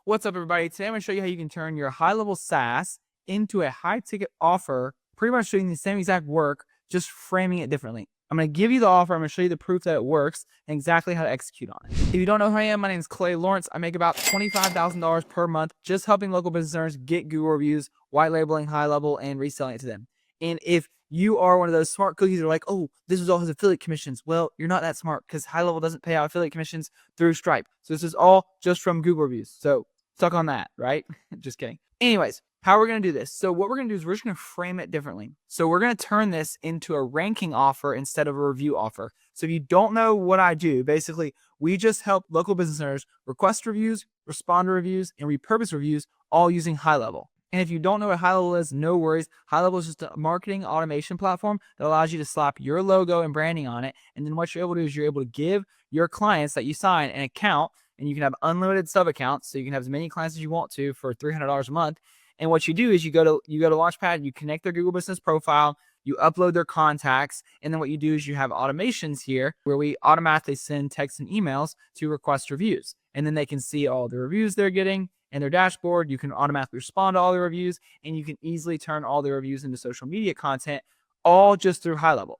What's up, everybody? Today I'm going to show you how you can turn your high-level SaaS into a high-ticket offer, pretty much doing the same exact work, just framing it differently. I'm going to give you the offer. I'm going to show you the proof that it works and exactly how to execute on it. If you don't know who I am, my name is Clay Lawrence. I make about $25,000 per month just helping local business owners get Google reviews, white labeling HighLevel, and reselling it to them. And if you are one of those smart cookies that are like, oh, this is all his affiliate commissions. Well, you're not that smart because HighLevel doesn't pay out affiliate commissions through Stripe. So this is all just from Google reviews. So stuck on that, right? Just kidding. Anyways, how we're going to do this. So what we're going to do is we're just going to frame it differently. So we're going to turn this into a ranking offer instead of a review offer. So if you don't know what I do, basically, we just help local business owners request reviews, respond to reviews, and repurpose reviews all using HighLevel. And if you don't know what HighLevel is, no worries. HighLevel is just a marketing automation platform that allows you to slap your logo and branding on it. And then what you're able to do is you're able to give your clients that you sign an account, and you can have unlimited sub accounts. So you can have as many clients as you want to for $300 a month. And what you do is you go to Launchpad, you connect their Google Business profile, you upload their contacts, and then what you do is you have automations here where we automatically send texts and emails to request reviews. And then they can see all the reviews they're getting in their dashboard. You can automatically respond to all the reviews, and you can easily turn all the reviews into social media content, all just through HighLevel.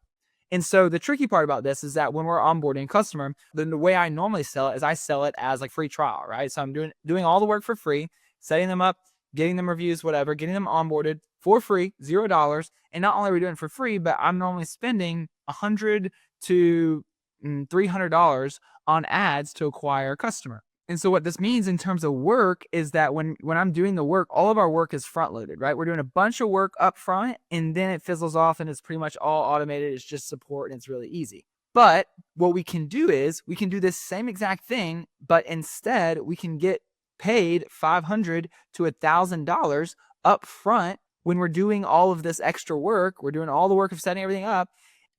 And so the tricky part about this is that when we're onboarding a customer, then the way I normally sell it is I sell it as like free trial, right? So I'm doing all the work for free, setting them up, getting them reviews, whatever, getting them onboarded for free, $0. And not only are we doing it for free, but I'm normally spending $100 to $300 on ads to acquire a customer. And so what this means in terms of work is that when I'm doing the work, all of our work is front loaded, right? We're doing a bunch of work up front, and then it fizzles off and it's pretty much all automated. It's just support and it's really easy. But what we can do is we can do this same exact thing, but instead we can get paid $500 to $1,000 up front when we're doing all of this extra work. We're doing all the work of setting everything up.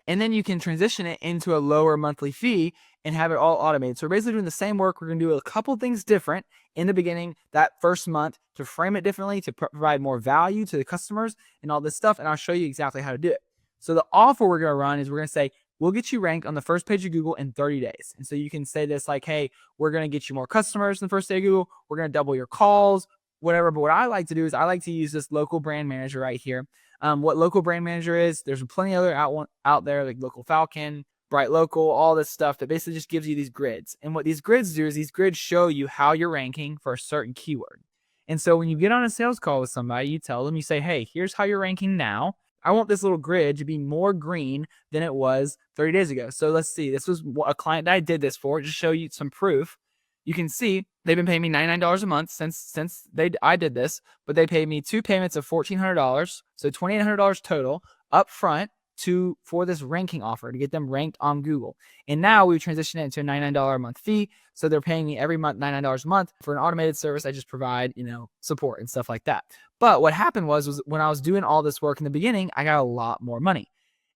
And then you can transition it into a lower monthly fee and have it all automated. So we're basically doing the same work. We're going to do a couple things different in the beginning, that first month, to frame it differently, to provide more value to the customers and all this stuff. And I'll show you exactly how to do it. So the offer we're going to run is we're going to say, we'll get you ranked on the first page of Google in 30 days. And so you can say this like, hey, we're going to get you more customers in the first day of Google. We're going to double your calls, whatever. But what I like to do is I like to use this local brand manager right here. What local brand manager is, there's plenty of other out there like Local Falcon, Bright Local, all this stuff that basically just gives you these grids. And what these grids do is these grids show you how you're ranking for a certain keyword. And so when you get on a sales call with somebody, you tell them, you say, hey, here's how you're ranking now. I want this little grid to be more green than it was 30 days ago. So let's see. This was a client that I did this for, just show you some proof. You can see they've been paying me $99 a month since I did this, but they paid me 2 payments of $1,400, so $2,800 total up front for this ranking offer to get them ranked on Google. And now we've transitioned it into a $99 a month fee, so they're paying me every month $99 a month for an automated service. I just provide, support and stuff like that. But what happened was when I was doing all this work in the beginning, I got a lot more money.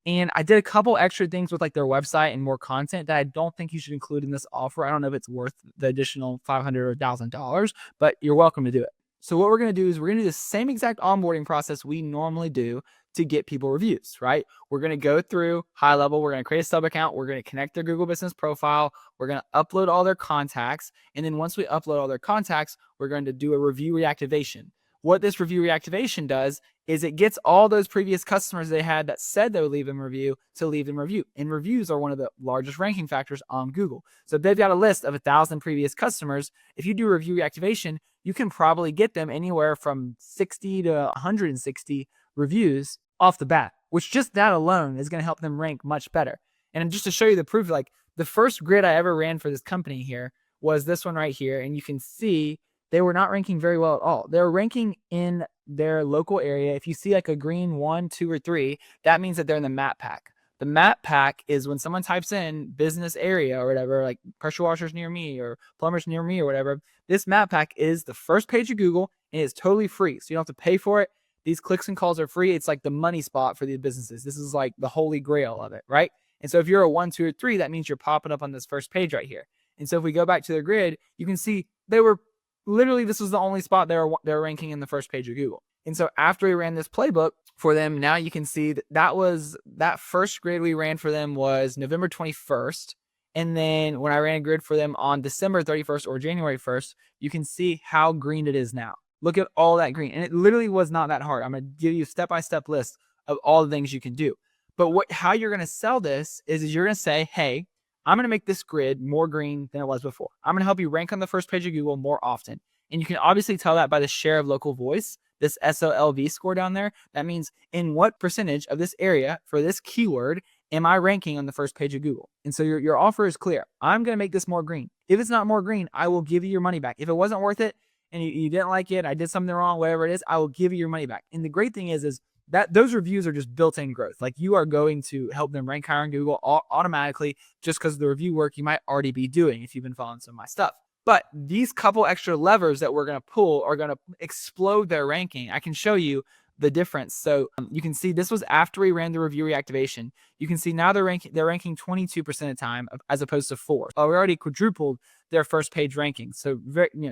And I did a couple extra things with like their website and more content that I don't think you should include in this offer. I don't know if it's worth the additional $500 or $1,000, but you're welcome to do it. So what we're going to do is we're going to do the same exact onboarding process we normally do to get people reviews, right? We're going to go through HighLevel. We're going to create a sub account. We're going to connect their Google Business profile. We're going to upload all their contacts. And then once we upload all their contacts, we're going to do a review reactivation. What this review reactivation does is it gets all those previous customers they had that said they would leave them a review to leave them a review. And reviews are one of the largest ranking factors on Google. So if they've got a list of 1,000 previous customers, if you do review reactivation, you can probably get them anywhere from 60 to 160 reviews off the bat, which just that alone is going to help them rank much better. And just to show you the proof, like the first grid I ever ran for this company here was this one right here. And you can see they were not ranking very well at all. They're ranking in their local area. If you see like a green 1, 2, or 3, that means that they're in the map pack. The map pack is when someone types in business area or whatever, like pressure washers near me or plumbers near me or whatever. This map pack is the first page of Google and it's totally free. So you don't have to pay for it. These clicks and calls are free. It's like the money spot for these businesses. This is like the holy grail of it, right? And so if you're a 1, 2, or 3, that means you're popping up on this first page right here. And so if we go back to the grid, you can see they were literally, this was the only spot they're ranking in the first page of Google. And so after we ran this playbook for them, now you can see that first grid we ran for them was November 21st. And then when I ran a grid for them on December 31st or January 1st, you can see how green it is now. Look at all that green. And it literally was not that hard. I'm going to give you a step-by-step list of all the things you can do. But how you're going to sell this is you're going to say, hey, I'm going to make this grid more green than it was before. I'm going to help you rank on the first page of Google more often. And you can obviously tell that by the share of local voice, this SOLV score down there. That means in what percentage of this area for this keyword am I ranking on the first page of Google? And so your offer is clear. I'm going to make this more green. If it's not more green, I will give you your money back. If it wasn't worth it and you didn't like it, I did something wrong, whatever it is, I will give you your money back. And the great thing is that those reviews are just built-in growth. Like you are going to help them rank higher on Google automatically just because of the review work you might already be doing if you've been following some of my stuff. But these couple extra levers that we're going to pull are going to explode their ranking. I can show you the difference. So you can see this was after we ran the review reactivation. You can see now they're ranking 22% of the time as opposed to 4. We already quadrupled their first page ranking. So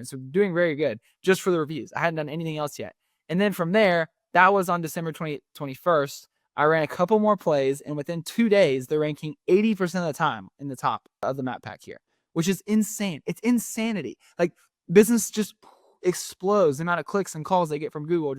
so doing very good just for the reviews. I hadn't done anything else yet. And then from there, that was on December 21st. I ran a couple more plays, and within 2 days, they're ranking 80% of the time in the top of the map pack here, which is insane. It's insanity. Like business just explodes. The amount of clicks and calls they get from Google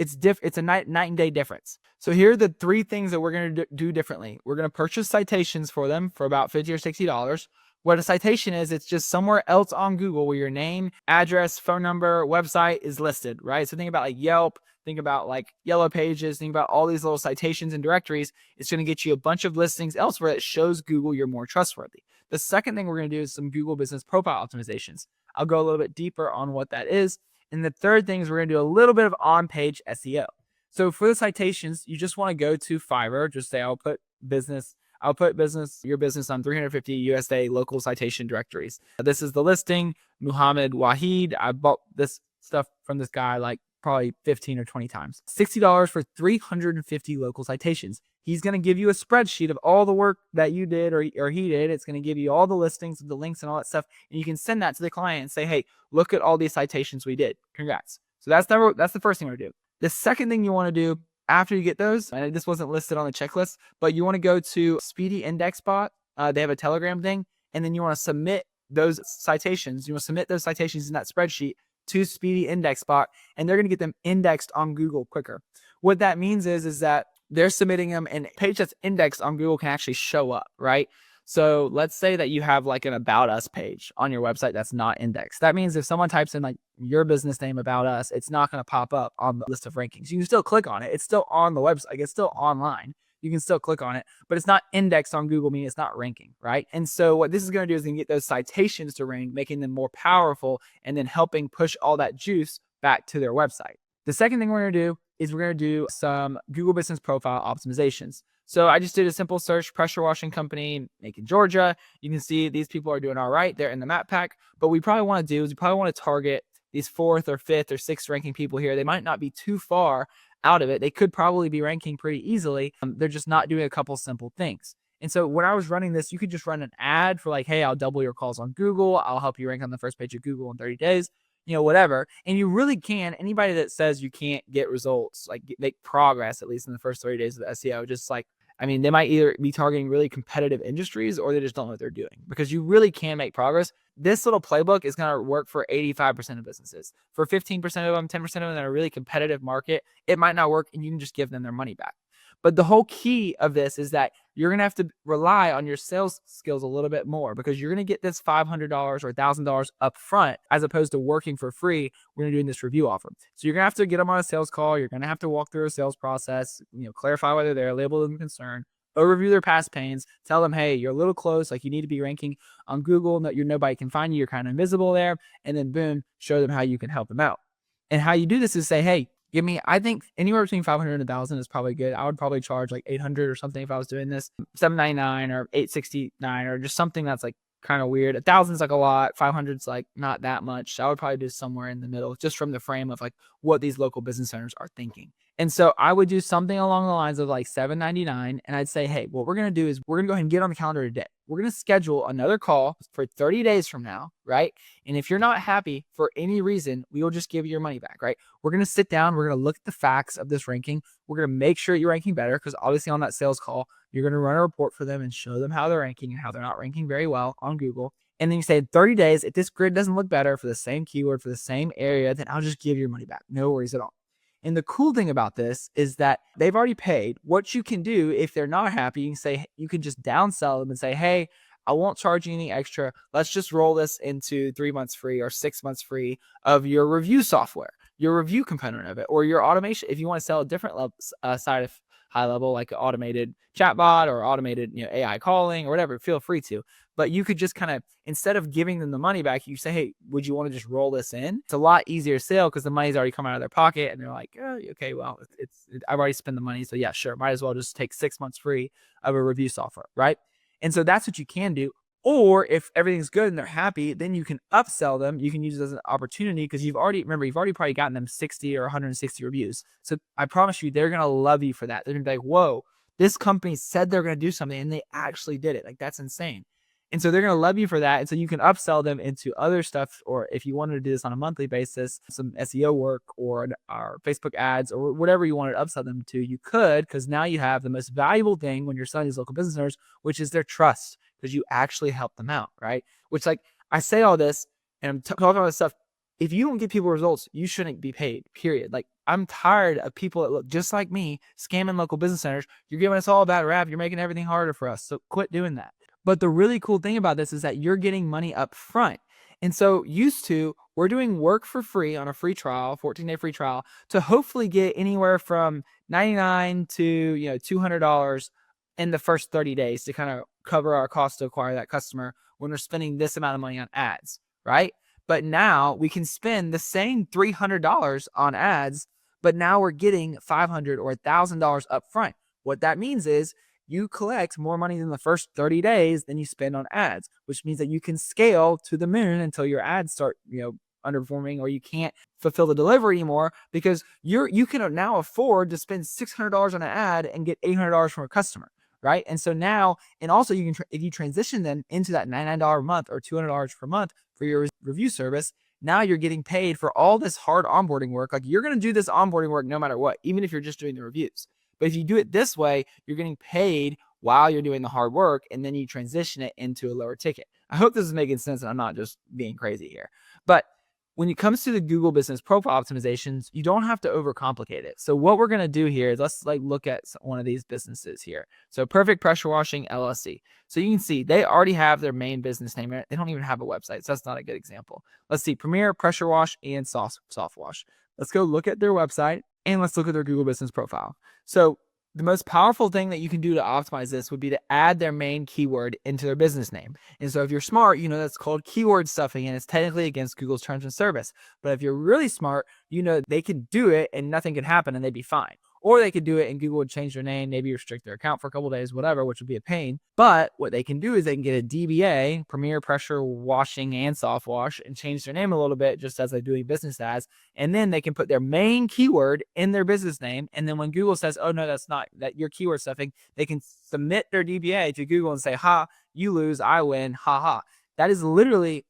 it's a night and day difference. So here are the 3 things that we're going to do differently. We're going to purchase citations for them for about $50 or $60. What a citation is, it's just somewhere else on Google where your name, address, phone number, website is listed, right? So think about like Yelp, think about like Yellow Pages, think about all these little citations and directories. It's going to get you a bunch of listings elsewhere that shows Google you're more trustworthy. The second thing we're going to do is some Google business profile optimizations. I'll go a little bit deeper on what that is. And the third thing is we're going to do a little bit of on-page SEO. So for the citations, you just want to go to Fiverr. Just say, I'll put your business on 350 USA local citation directories. This is the listing, Muhammad Wahid. I bought this stuff from this guy like probably 15 or 20 times. $60 for 350 local citations. He's going to give you a spreadsheet of all the work that you did or he did. It's going to give you all the listings, the links and all that stuff. And you can send that to the client and say, hey, look at all these citations we did. Congrats. So that's the first thing we're going to do. The second thing you want to do after you get those, and this wasn't listed on the checklist, but you want to go to Speedy Index Bot. They have a Telegram thing. And then you want to submit those citations. You want to submit those citations in that spreadsheet to Speedy Index Bot, and they're going to get them indexed on Google quicker. What that means is that they're submitting them, and a page that's indexed on Google can actually show up, right? So let's say that you have like an About Us page on your website that's not indexed. That means if someone types in like your business name About Us, it's not going to pop up on the list of rankings. You can still click on it. It's still on the website. It's still online. You can still click on it, but it's not indexed on Google, meaning it's not ranking, right? And so what this is going to do is going to get those citations to rank, making them more powerful, and then helping push all that juice back to their website. The second thing we're going to do is we're going to do some Google Business Profile optimizations. So I just did a simple search, pressure washing company, Macon, Georgia. You can see these people are doing all right. They're in the map pack. But what we probably want to do is we probably want to target these 4th or 5th or 6th ranking people here. They might not be too far out of it. They could probably be ranking pretty easily. They're just not doing a couple simple things. And so when I was running this, you could just run an ad for like, hey, I'll double your calls on Google. I'll help you rank on the first page of Google in 30 days, whatever. And you really can. Anybody that says you can't get results, like make progress, at least in the first 30 days of the SEO, just like, they might either be targeting really competitive industries or they just don't know what they're doing, because you really can make progress. This little playbook is going to work for 85% of businesses. For 15% of them, 10% of them in a really competitive market, it might not work, and you can just give them their money back. But the whole key of this is that you're going to have to rely on your sales skills a little bit more, because you're going to get this $500 or $1,000 up front as opposed to working for free when you're doing this review offer. So you're going to have to get them on a sales call. You're going to have to walk through a sales process, clarify whether they're label them concerned, overview their past pains, tell them, hey, you're a little close, like you need to be ranking on Google, nobody can find you, you're kind of invisible there, and then boom, show them how you can help them out. And how you do this is say, hey, I think anywhere between 500 and 1,000 is probably good. I would probably charge like 800 or something if I was doing this, 799 or 869 or just something that's like kind of weird. 1,000 is like a lot. 500 is like not that much. So I would probably do somewhere in the middle, just from the frame of like what these local business owners are thinking. And so I would do something along the lines of like $799. And I'd say, hey, what we're going to do is we're going to go ahead and get on the calendar today. We're going to schedule another call for 30 days from now, right? And if you're not happy for any reason, we will just give you your money back, right? We're going to sit down. We're going to look at the facts of this ranking. We're going to make sure you're ranking better, because obviously on that sales call, You're going to run a report for them and show them how they're ranking and how they're not ranking very well on Google. And then you say in 30 days, if this grid doesn't look better for the same keyword, for the same area, then I'll just give your money back. No worries at all. And the cool thing about this is that they've already paid. What you can do if they're not happy, you can just downsell them and say, hey, I won't charge you any extra. Let's just roll this into 3 months free or 6 months free of your review software, your review component of it, or your automation. If you want to sell a different side of HighLevel, like an automated chatbot or automated AI calling or whatever, feel free to. But you could just kind of, instead of giving them the money back, you say, hey, would you want to just roll this in? It's a lot easier sale because the money's already come out of their pocket and they're like, oh, okay, well, I've already spent the money. So yeah, sure. Might as well just take 6 months free of a review software, right? And so that's what you can do. Or if everything's good and they're happy, then you can upsell them. You can use it as an opportunity because you've already probably gotten them 60 or 160 reviews. So I promise you, they're going to love you for that. They're going to be like, whoa, this company said they're going to do something and they actually did it. Like, that's insane. And so they're going to love you for that. And so you can upsell them into other stuff. Or if you wanted to do this on a monthly basis, some SEO work or Facebook ads or whatever you wanted to upsell them to, you could, because now you have the most valuable thing when you're selling these local business owners, which is their trust, because you actually help them out, right? Which, like, I say all this and I'm talking about this stuff. If you don't give people results, you shouldn't be paid, period. Like, I'm tired of people that look just like me scamming local business owners. You're giving us all a bad rap. You're making everything harder for us. So quit doing that. But the really cool thing about this is that you're getting money up front. And so we're doing work for free on a free trial, 14-day free trial, to hopefully get anywhere from $99 to $200 in the first 30 days to kind of cover our cost to acquire that customer when we're spending this amount of money on ads, right? But now we can spend the same $300 on ads, but now we're getting $500 or $1,000 up front. What that means is you collect more money in the first 30 days than you spend on ads, which means that you can scale to the moon until your ads start, underperforming, or you can't fulfill the delivery anymore because you can now afford to spend $600 on an ad and get $800 from a customer, right? And so now, and also you can, if you transition them into that $99 a month or $200 per month for your review service, now you're getting paid for all this hard onboarding work. Like, you're going to do this onboarding work no matter what, even if you're just doing the reviews. But if you do it this way, you're getting paid while you're doing the hard work, and then you transition it into a lower ticket. I hope this is making sense and I'm not just being crazy here. But when it comes to the Google business profile optimizations, you don't have to overcomplicate it. So what we're going to do here is let's look at one of these businesses here. So Perfect Pressure Washing LLC. So you can see they already have their main business name. They don't even have a website. So that's not a good example. Let's see, Premier Pressure Wash and Soft Wash. Let's go look at their website and let's look at their Google business profile. So the most powerful thing that you can do to optimize this would be to add their main keyword into their business name. And so if you're smart, that's called keyword stuffing, and it's technically against Google's terms of service. But if you're really smart, they could do it and nothing could happen and they'd be fine. Or they could do it and Google would change their name, maybe restrict their account for a couple of days, whatever, which would be a pain. But what they can do is they can get a DBA, Premier Pressure Washing and Soft Wash, and change their name a little bit just as they're doing business as. And then they can put their main keyword in their business name. And then when Google says, oh, no, that's not that your keyword stuffing, they can submit their DBA to Google and say, ha, you lose, I win, ha ha. That is literally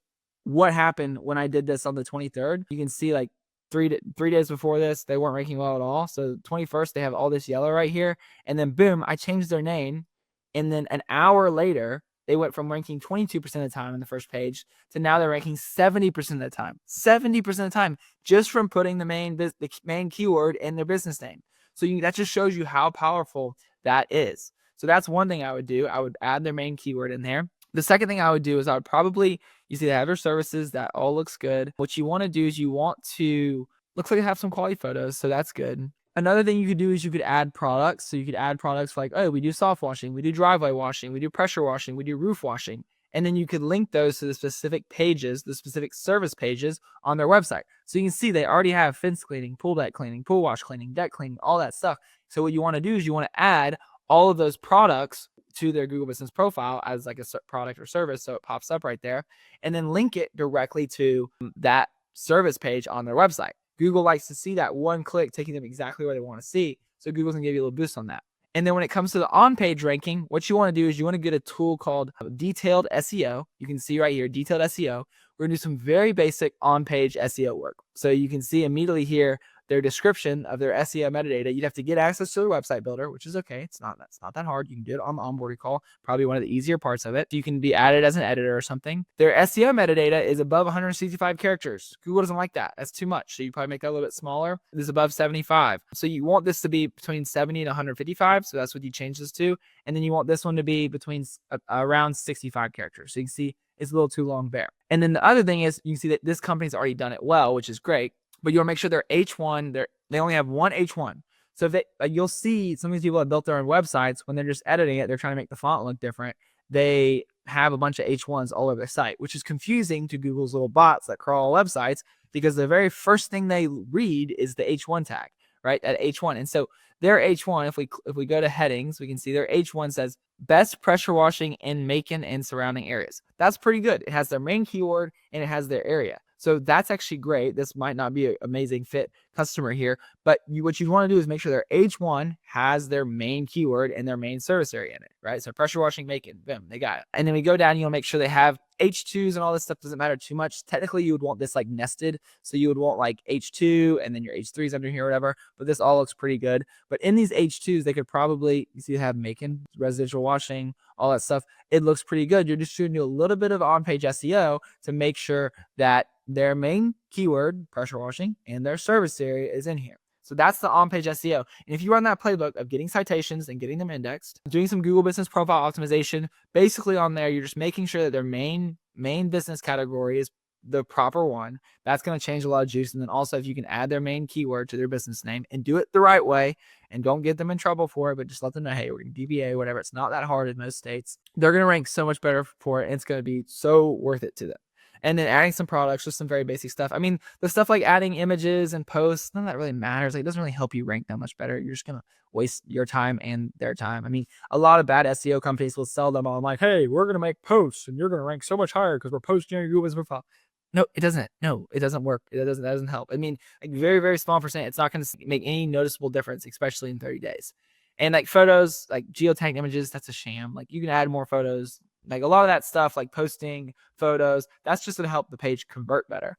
what happened when I did this on the 23rd. You can see, like, 3 days before this, they weren't ranking well at all. So 21st, they have all this yellow right here. And then boom, I changed their name. And then an hour later, they went from ranking 22% of the time in the first page to now they're ranking 70% of the time. 70% of the time, just from putting the main keyword in their business name. So that just shows you how powerful that is. So that's one thing I would do. I would add their main keyword in there. The second thing I would do is I would probably, you see they have their services, that all looks good. What you want to do is looks like they have some quality photos, so that's good. Another thing you could do is you could add products. So you could add products like, oh, we do soft washing, we do driveway washing, we do pressure washing, we do roof washing. And then you could link those to the specific pages, the specific service pages on their website. So you can see they already have fence cleaning, pool deck cleaning, pool wash cleaning, deck cleaning, all that stuff. So what you want to do is you want to add all of those products to their Google business profile as like a product or service. So it pops up right there, and then link it directly to that service page on their website. Google likes to see that one click taking them exactly where they want to see. So Google's gonna give you a little boost on that. And then when it comes to the on-page ranking, what you want to do is you want to get a tool called Detailed SEO. You can see right here, Detailed SEO. We're going to do some very basic on-page SEO work. So you can see immediately here their description of their SEO metadata. You'd have to get access to their website builder, which is okay. It's not that hard. You can do it on the onboarding call, probably one of the easier parts of it. You can be added as an editor or something. Their SEO metadata is above 165 characters. Google doesn't like that. That's too much. So you probably make that a little bit smaller. This is above 75. So you want this to be between 70 and 155. So that's what you change this to. And then you want this one to be between around 65 characters. So you can see it's a little too long there. And then the other thing is you can see that this company's already done it well, which is great. But you want to make sure they're H1. They only have one H1. So if you'll see some of these people have built their own websites. When they're just editing it, they're trying to make the font look different. They have a bunch of H1s all over their site, which is confusing to Google's little bots that crawl websites, because the very first thing they read is the H1 tag, right? At H1. And so their H1, if we go to headings, we can see their H1 says best pressure washing in Macon and surrounding areas. That's pretty good. It has their main keyword and it has their area. So that's actually great. This might not be an amazing fit customer here, but what you want to do is make sure their H1 has their main keyword and their main service area in it, right? So pressure washing Macon, boom, they got it. And then we go down, you'll make sure they have H2s and all this stuff. Doesn't matter too much. Technically, you would want this like nested. So you would want like H2 and then your H3s under here or whatever, but this all looks pretty good. But in these H2s, they could probably, you see they have Macon, residential washing, all that stuff. It looks pretty good. You're just shooting a little bit of on-page SEO to make sure that their main keyword, pressure washing, and their service area is in here. So that's the on-page SEO. And if you run that playbook of getting citations and getting them indexed, doing some Google Business Profile optimization, basically on there, you're just making sure that their main business category is the proper one. That's going to change a lot of juice. And then also if you can add their main keyword to their business name and do it the right way, and don't get them in trouble for it, but just let them know, hey, we're going to DBA, whatever. It's not that hard in most states. They're going to rank so much better for it. And it's going to be so worth it to them. And then adding some products, just some very basic stuff. I mean, the stuff like adding images and posts, none of that really matters. Like, it doesn't really help you rank that much better. You're just going to waste your time and their time. I mean, a lot of bad SEO companies will sell them on like, hey, we're going to make posts and you're going to rank so much higher because we're posting on your Google Business Profile. No, it doesn't. No, it doesn't work. That doesn't help. I mean, like very, very small percent. It's not going to make any noticeable difference, especially in 30 days. And like photos, like geotagged images, that's a sham. Like you can add more photos. Like a lot of that stuff, like posting photos, that's just going to help the page convert better.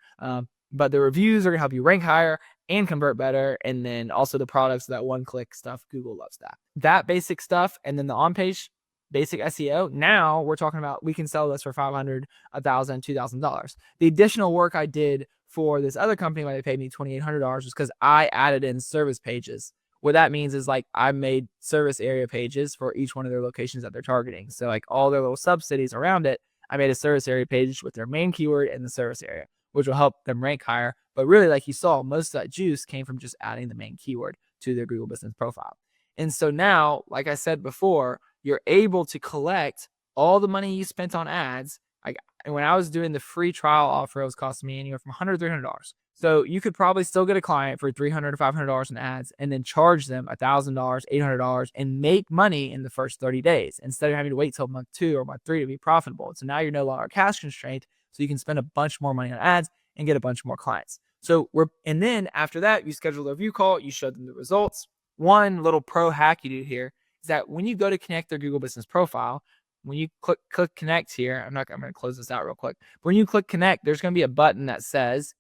But the reviews are going to help you rank higher and convert better. And then also the products, that one-click stuff, Google loves that. That basic stuff, and then the on-page basic SEO. Now we're talking about, we can sell this for $500, $1,000, $2,000. The additional work I did for this other company when they paid me $2,800 was because I added in service pages. What that means is like I made service area pages for each one of their locations that they're targeting. So like all their little sub-cities around it, I made a service area page with their main keyword and the service area, which will help them rank higher. But really, like you saw, most of that juice came from just adding the main keyword to their Google Business Profile. And so now, like I said before, you're able to collect all the money you spent on ads. And when I was doing the free trial offer, it was costing me anywhere from $100 to $300. So you could probably still get a client for $300 to $500 in ads and then charge them $1,000, $800 and make money in the first 30 days instead of having to wait till month 2 or month 3 to be profitable. So now you're no longer cash constrained. So you can spend a bunch more money on ads and get a bunch more clients. And then after that, you schedule a review call, you show them the results. One little pro hack you do here is that when you go to connect their Google Business Profile, when you click connect here, I'm going to close this out real quick. But when you click connect, there's going to be a button that says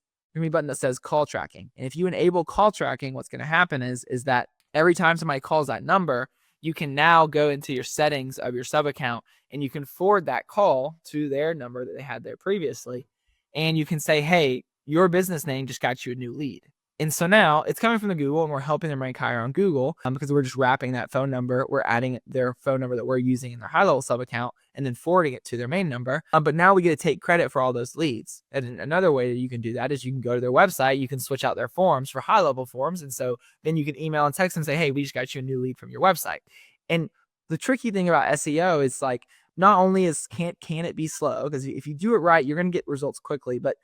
call tracking. And if you enable call tracking, what's going to happen is that every time somebody calls that number, you can now go into your settings of your sub account and you can forward that call to their number that they had there previously. And you can say, hey, your business name just got you a new lead. And so now it's coming from the Google and we're helping them rank higher on Google because we're just wrapping that phone number. We're adding their phone number that we're using in their HighLevel sub account and then forwarding it to their main number. But now we get to take credit for all those leads. And another way that you can do that is you can go to their website. You can switch out their forms for HighLevel forms. And so then you can email and text and say, hey, we just got you a new lead from your website. And the tricky thing about SEO is like, not only can it be slow, because if you do it right, you're going to get results quickly. But,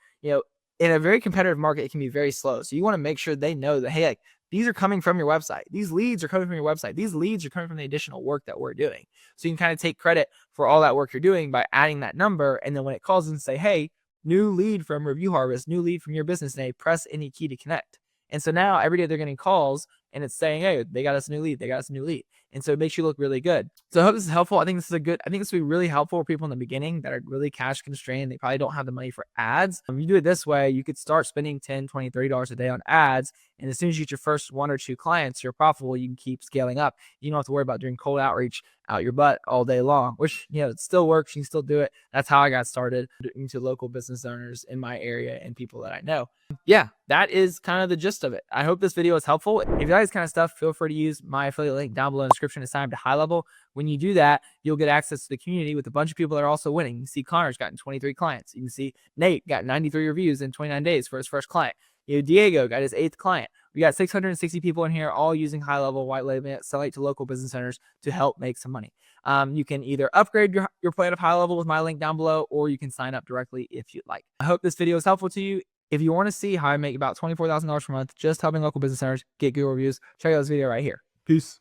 in a very competitive market, it can be very slow. So you want to make sure they know that, hey, like, these are coming from your website. These leads are coming from your website. These leads are coming from the additional work that we're doing. So you can kind of take credit for all that work you're doing by adding that number. And then when it calls and say, hey, new lead from Review Harvest, new lead from your business name, press any key to connect. And so now every day they're getting calls and it's saying, hey, they got us a new lead. They got us a new lead. And so it makes you look really good. So I hope this is helpful. I think this will be really helpful for people in the beginning that are really cash constrained. They probably don't have the money for ads. If you do it this way, you could start spending $10, $20, $30 a day on ads. And as soon as you get your first 1 or 2 clients, you're profitable. You can keep scaling up. You don't have to worry about doing cold outreach out your butt all day long, which, it still works. You can still do it. That's how I got started, into local business owners in my area and people that I know. Yeah, that is kind of the gist of it. I hope this video is helpful. If you like this kind of stuff, feel free to use my affiliate link down below in the description to sign up to HighLevel. When you do that, you'll get access to the community with a bunch of people that are also winning. You can see Connor's gotten 23 clients. You can see Nate got 93 reviews in 29 days for his first client. Diego got his 8th client. We got 660 people in here, all using HighLevel, white labeling it, selling it to local business owners to help make some money. You can either upgrade your plan of HighLevel with my link down below, or you can sign up directly if you'd like. I hope this video is helpful to you. If you want to see how I make about $24,000 per month just helping local business owners get Google reviews, check out this video right here. Peace.